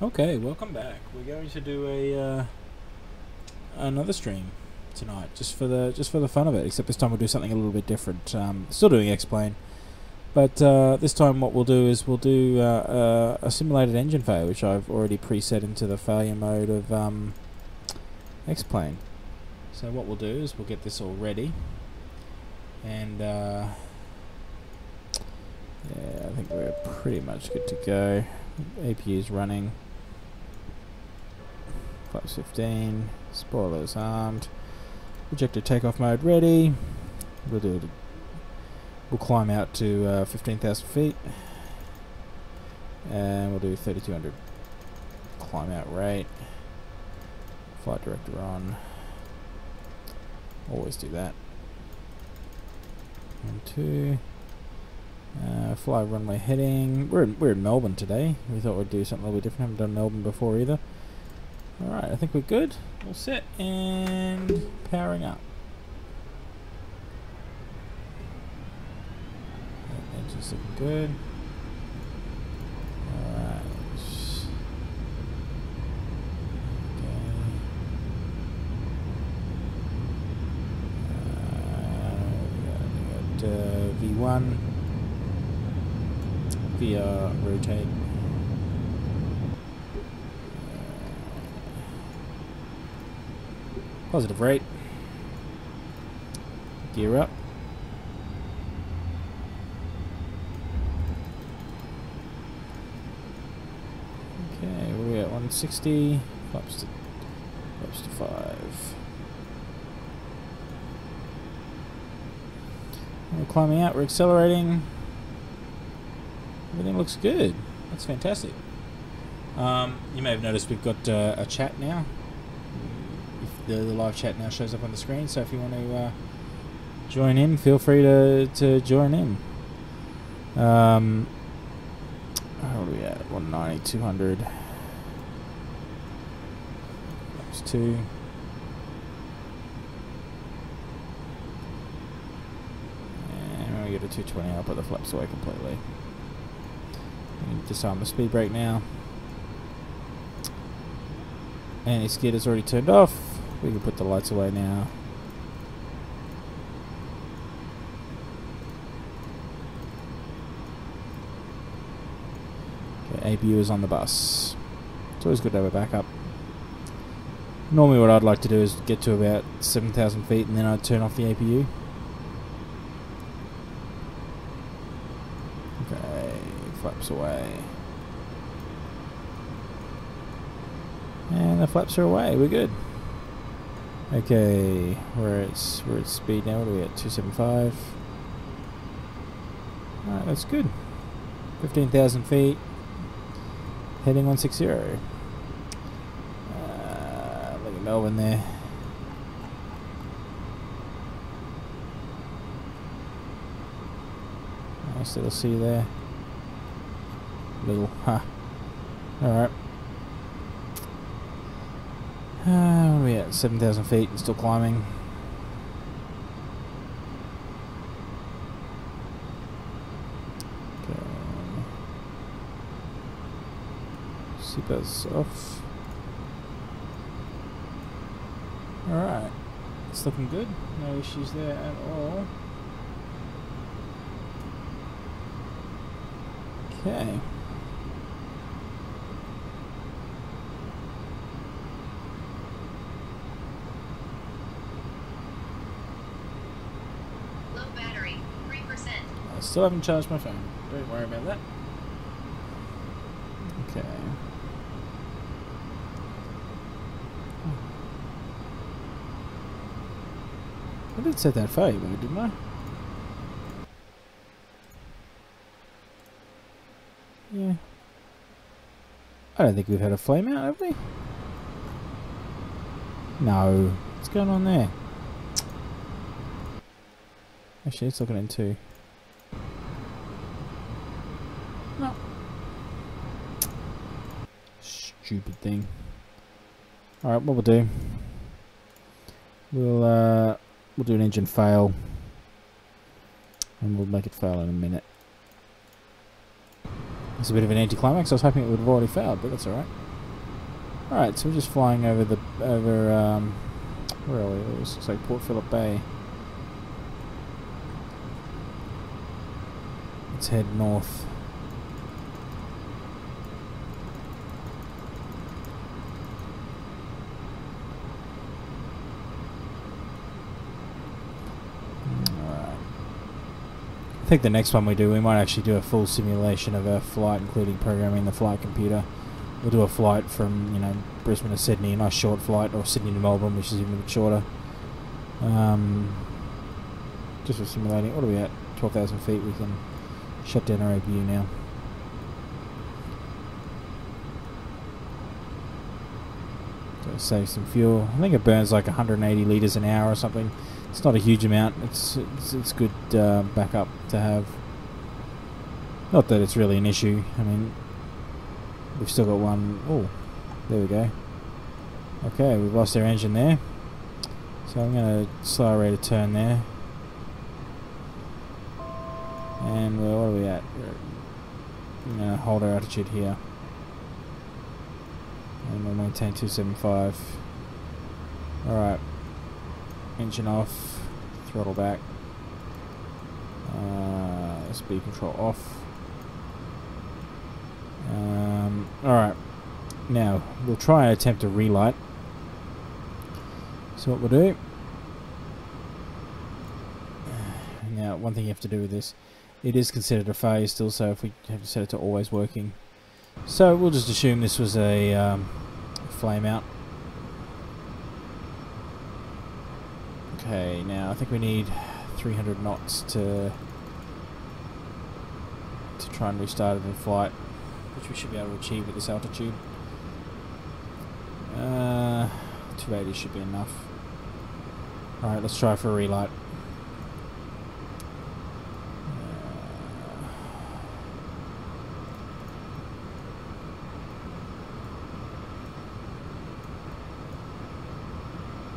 Okay, welcome back. We're going to do a another stream tonight, just for the fun of it. Except this time we'll do something a little bit different. Still doing X-Plane, but this time what we'll do is we'll do a simulated engine failure, which I've already preset into the failure mode of X-Plane. So what we'll do is we'll get this all ready, and yeah, I think we're pretty much good to go. APU is running. Flaps 15, spoilers armed, projector takeoff mode ready. We'll climb out to 15,000 feet, and we'll do 3,200 climb out rate. Flight director on. Always do that. 1, 2. Fly runway heading. We're in Melbourne today. We thought we'd do something a little bit different. Haven't done Melbourne before either. Alright, I think we're good. All set and powering up. Engine's looking good. Alright. Okay. We got V1. VR rotate. Positive rate. Gear up. Okay, we're at 160. Flaps to 5. We're climbing out. We're accelerating. Everything looks good. That's fantastic. You may have noticed we've got a chat now. The live chat now shows up on the screen, so if you want to join in, feel free to join in. How are we at? 190, 200. That's 2. And when we get to 220, I'll put the flaps away completely. Disarm the speed brake now. Anti-skid is already turned off. We can put the lights away now. Okay, APU is on the bus. It's always good to have a backup. Normally what I'd like to do is get to about 7,000 feet and then I'd turn off the APU. Okay, flaps away. And the flaps are away, we're good. Okay, we're at speed now. What are we at? 275. Alright, that's good. 15,000 feet. Heading 160. Look at Melbourne there. Nice little sea there. Little, huh. Alright. What are we at? 7,000 feet and still climbing. Okay. Seatbelts off. Alright. It's looking good. No issues there at all. Okay. Still haven't charged my phone. Don't worry about that. Okay. I did set that failure mode, didn't I? Yeah. I don't think we've had a flame out, have we? No. What's going on there? Actually, it's looking into. No. Stupid thing. Alright, what we'll do. We'll do an engine fail. And we'll make it fail in a minute. It's a bit of an anticlimax. I was hoping it would have already failed, but that's alright. Alright, so we're just flying over the where are we? This looks like Port Phillip Bay. Let's head north. Alright. I think the next one we do, we might actually do a full simulation of a flight, including programming the flight computer. We'll do a flight from, you know, Brisbane to Sydney, a nice short flight, or Sydney to Melbourne, which is even a bit shorter. Just for simulating. What are we at? 12,000 feet. We can shut down our APU now. So save some fuel. I think it burns like 180 litres an hour or something. It's not a huge amount. It's good backup to have. Not that it's really an issue. I mean, we've still got one. Oh, there we go. Okay, we've lost our engine there. So I'm going to slow our rate of turn there. And what are we at? I'm going to hold our altitude here. And we'll maintain 275. Alright. Engine off. Throttle back. Speed control off. Alright. Now, we'll try and attempt a relight. So what we'll do... Now, one thing you have to do with this, it is considered a failure still, so if we have to set it to always working. So we'll just assume this was a flame out. Okay, now I think we need 300 knots to try and restart it in flight, which we should be able to achieve at this altitude. 280 should be enough. Alright, let's try for a relight.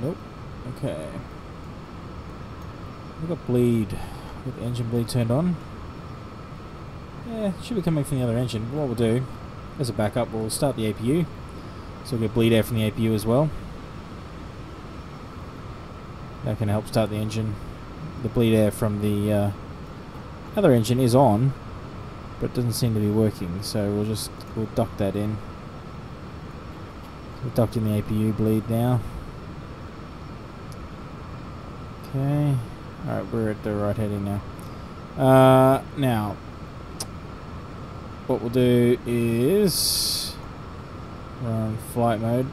Nope. Okay. We've got bleed with engine bleed turned on. Yeah, it should be coming from the other engine. What we'll do, as a backup, we'll start the APU. So we'll get bleed air from the APU as well. That can help start the engine. The bleed air from the other engine is on, but it doesn't seem to be working. So we'll duct that in. We're ducting the APU bleed now. Okay. Alright, we're at the right heading now. Now, what we'll do is we're on flight mode.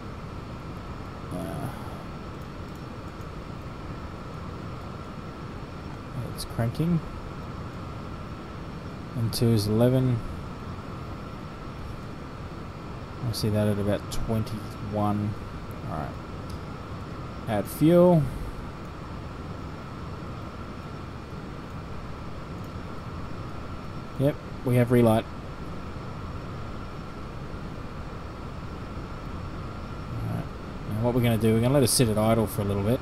It's cranking. And 2 is 11. I see that at about 21. Alright. Add fuel. Yep, we have relight. Alright. Now what we're going to do, we're going to let it sit at idle for a little bit.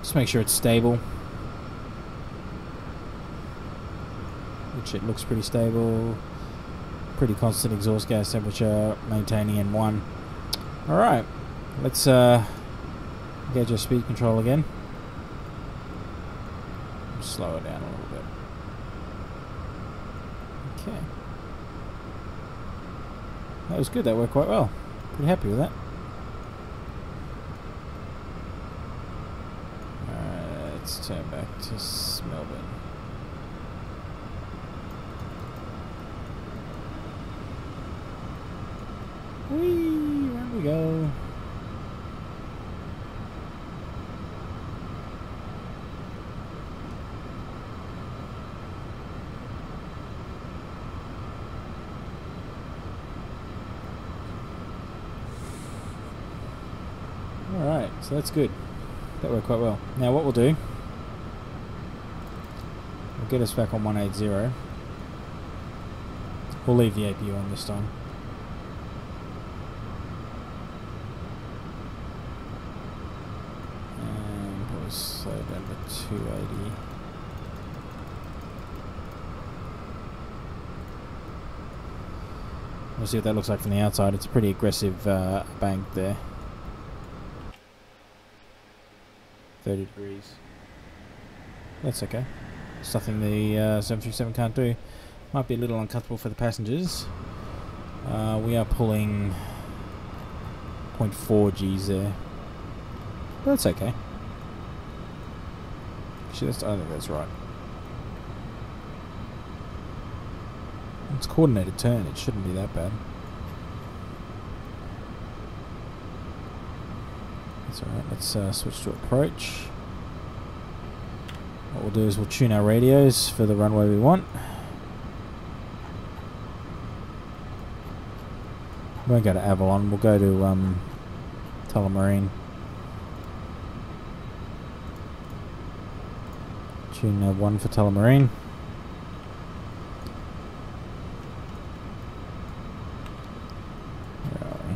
Just make sure it's stable. Which it looks pretty stable. Pretty constant exhaust gas temperature, maintaining N1. Alright, let's gauge our speed control again. Slow it down a little bit. Okay. That was good, that worked quite well. Pretty happy with that. Alright, let's turn back to Melbourne. Whee! Where we go? Alright, so that's good. That worked quite well. Now what we'll do, we'll get us back on 180. We'll leave the APU on this time. And probably slow down to 280. We'll see what that looks like from the outside. It's a pretty aggressive bank there. 30 degrees. That's okay. It's nothing the 737 can't do. Might be a little uncomfortable for the passengers. We are pulling 0.4 Gs there. But that's okay. Actually, I think that's right. It's coordinated turn. It shouldn't be that bad. That's alright. Let's switch to approach. What we'll do is we'll tune our radios for the runway we want. We won't go to Avalon. We'll go to Tullamarine. Tune 1 for Tullamarine. Where are we?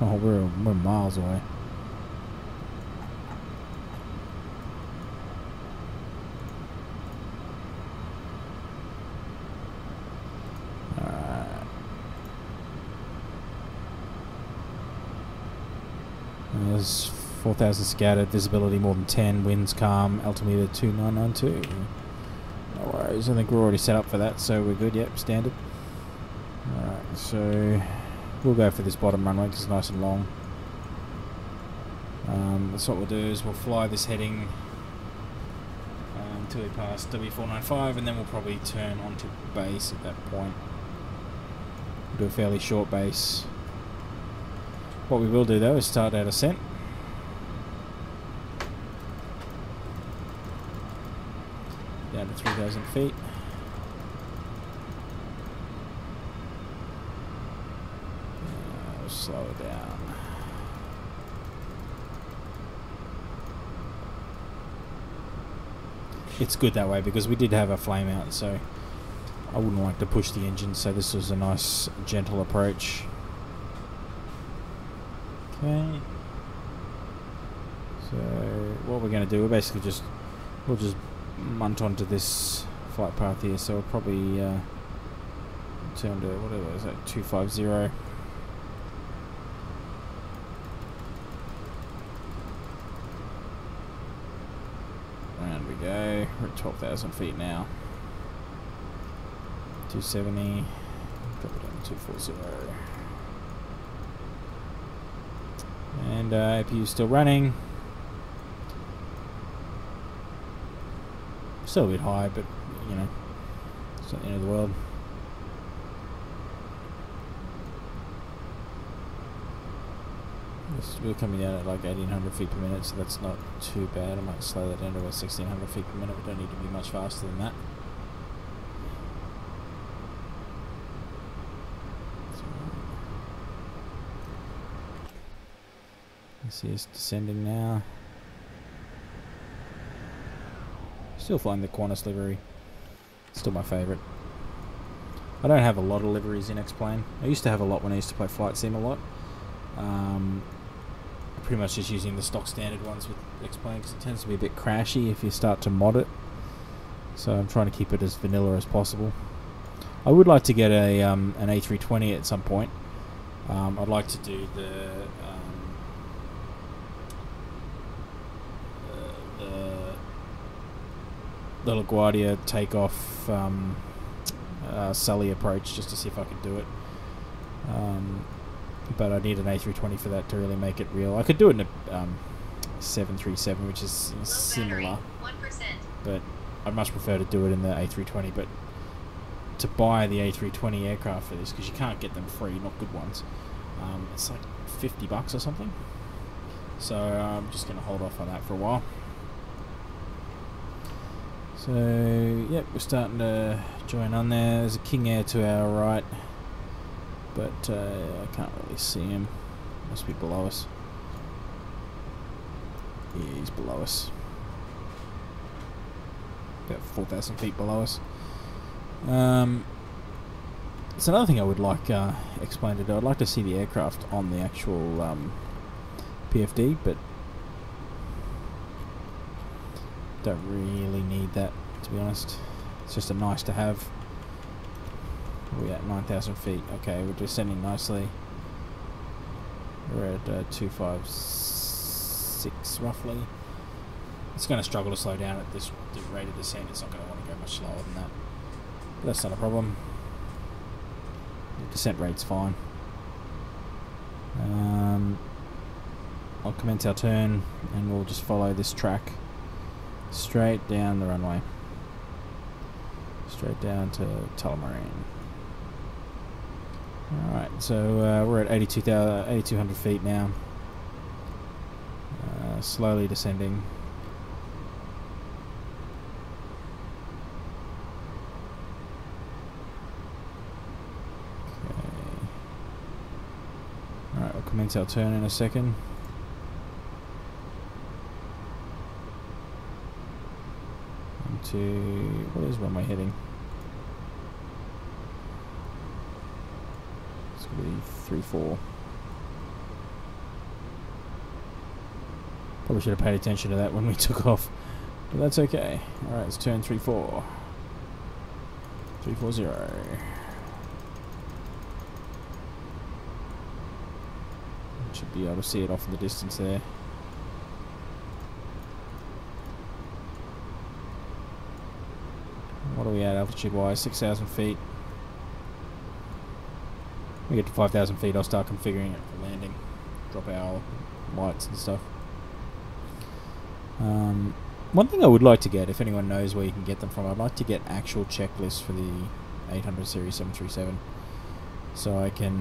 Oh, we're miles away. There's 4,000 scattered, visibility more than 10, winds calm, altimeter 2992. No worries, I think we're already set up for that, so we're good, yep, standard. Alright, so we'll go for this bottom runway because it's nice and long. So what we'll do is we'll fly this heading until we pass W495 and then we'll probably turn onto base at that point. We'll do a fairly short base. What we will do though is start our ascent. Down to 3,000 feet. We'll slow it down. It's good that way because we did have a flame out, so I wouldn't like to push the engine, so this was a nice gentle approach. Okay. So what we're going to do, we'll just munt onto this flight path here. So we'll probably turn to whatever is that 250. Round we go. We're at 12,000 feet now. 270. Drop it down to 240. And APU still running. Still a bit high, but you know, it's not the end of the world. We're coming down at like 1,800 feet per minute, so that's not too bad. I might slow that down to about 1,600 feet per minute. We don't need to be much faster than that. You see it's descending now. Still flying the Qantas livery. Still my favourite. I don't have a lot of liveries in X-Plane. I used to have a lot when I used to play Flight Sim a lot. Pretty much just using the stock standard ones with X-Plane because it tends to be a bit crashy if you start to mod it. So I'm trying to keep it as vanilla as possible. I would like to get a an A320 at some point. I'd like to do the LaGuardia takeoff Sully approach just to see if I could do it. But I need an A320 for that to really make it real. I could do it in a 737, which is similar, but I'd much prefer to do it in the A320. But to buy the A320 aircraft for this, because you can't get them free, not good ones, it's like $50 or something. So I'm just going to hold off on that for a while. So, yep, we're starting to join on there. There's a King Air to our right, but I can't really see him. Must be below us. Yeah, he's below us. About 4,000 feet below us. It's another thing I would like X-Plane to do. I'd like to see the aircraft on the actual PFD, but don't really need that, to be honest. It's just a nice to have. We're at 9,000 feet. Okay, we're descending nicely. We're at 256 roughly. It's going to struggle to slow down at this rate of descent. It's not going to want to go much slower than that. But that's not a problem. The descent rate's fine. I'll commence our turn and we'll just follow this track straight down the runway. Straight down to Tullamarine. Alright, so we're at 8,200 feet now. Slowly descending. Okay. Alright, we'll commence our turn in a second. What is runway heading? It's going to be 3-4. Probably should have paid attention to that when we took off, but that's okay. Alright, let's turn 3-4. 340. Should be able to see it off in the distance there. What are we at altitude wise? 6,000 feet. We get to 5,000 feet, I'll start configuring it for landing. Drop our lights and stuff. One thing I would like to get, if anyone knows where you can get them from, I'd like to get actual checklists for the 800 series 737. So I can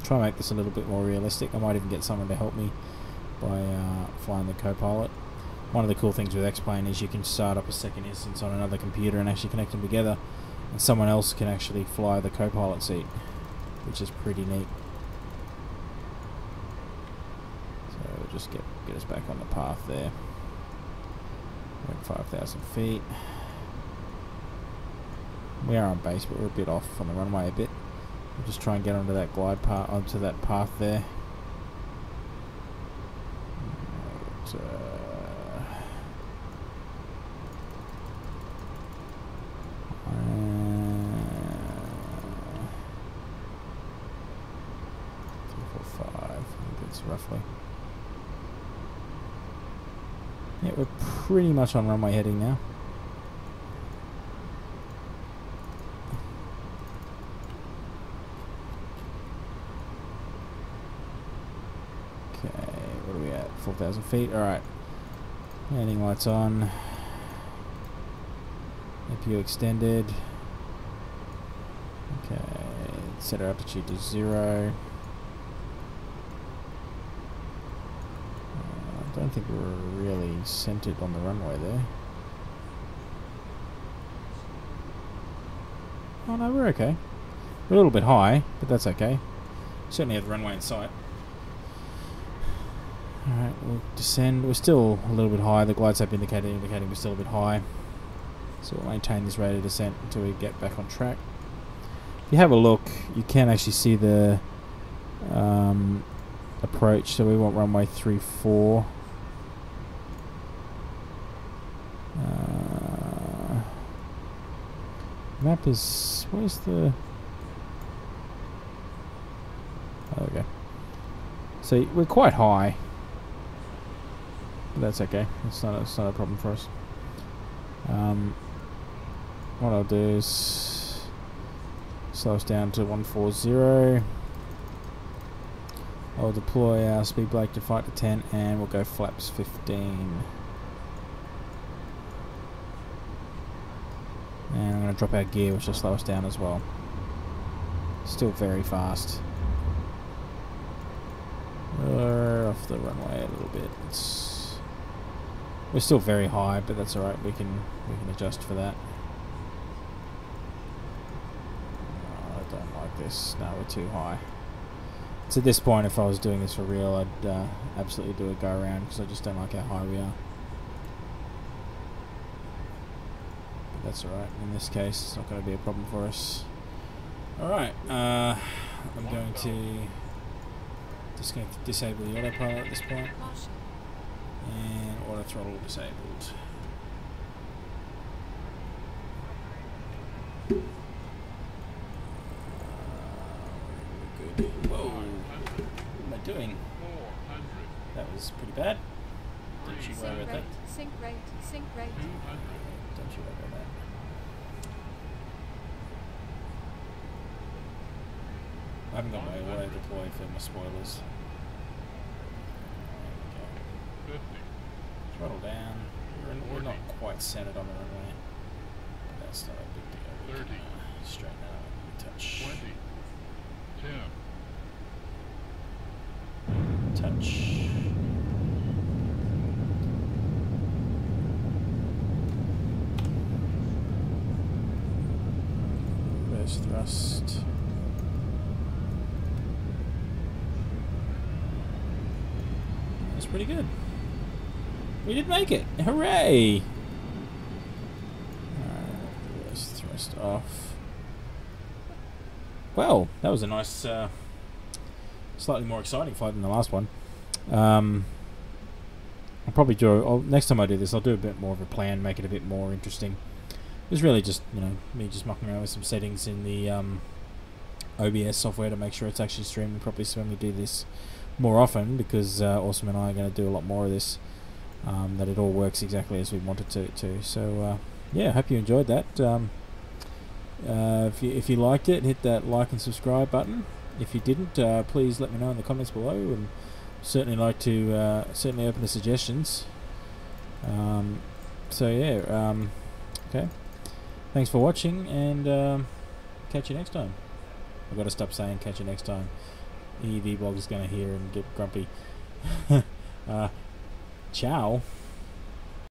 try and make this a little bit more realistic. I might even get someone to help me by flying the co-pilot. One of the cool things with X-Plane is you can start up a second instance on another computer and actually connect them together, and someone else can actually fly the co-pilot seat, which is pretty neat. So we'll just get us back on the path there. We're at 5,000 feet. We are on base, but we're a bit off on the runway a bit. We'll just try and get onto that glide path, onto that path there. But, 345, I think it's roughly. Yeah, we're pretty much on runway heading now. Okay, what are we at? 4,000 feet. Alright. Landing lights on. APU extended. Okay, set our altitude to 0. I don't think we're really centered on the runway there. Oh no, we're okay. We're a little bit high, but that's okay. Certainly have the runway in sight. Alright, we'll descend. We're still a little bit high. The glide slope indicating we're still a bit high. So we'll maintain this rate of descent until we get back on track. If you have a look, you can actually see the approach. So we want runway 34. Map is... where's the... oh, okay. So we're quite high. But that's okay. It's not a problem for us. What I'll do is slow us down to 140. I'll deploy our speed brake to flight to 10 and we'll go flaps 15. And I'm going to drop our gear, which will slow us down as well. Still very fast. We're off the runway a little bit. We're still very high, but that's alright. We can adjust for that. Oh, I don't like this. No, we're too high. So at this point, if I was doing this for real, I'd absolutely do a go around because I just don't like how high we are. But that's alright. In this case, it's not going to be a problem for us. Alright, I'm going to disable the autopilot at this point. And auto throttle disabled. doing? That was pretty bad. Don't you worry about that. Sync rate. Don't you worry about that. I haven't got my auto deploy for my spoilers. Okay. Throttle down. We're not quite centered on the runway. But that's not a big deal. 30. Straighten out. Touch. 20. 10. Touch. Reverse thrust. That's pretty good. We did make it! Hooray! Reverse thrust off. Well, that was a nice, slightly more exciting fight than the last one. I'll probably do. Next time I do this, I'll do a bit more of a plan, make it a bit more interesting. It was really just, me just mucking around with some settings in the OBS software to make sure it's actually streaming properly. So when we do this more often, because Awesome and I are going to do a lot more of this, that it all works exactly as we want it to. So yeah, I hope you enjoyed that. If you liked it, hit that like and subscribe button. If you didn't, please let me know in the comments below, and certainly like to certainly open to suggestions. So yeah, okay. Thanks for watching, and catch you next time. I've got to stop saying catch you next time. The EV blog is going to hear and get grumpy. Ciao.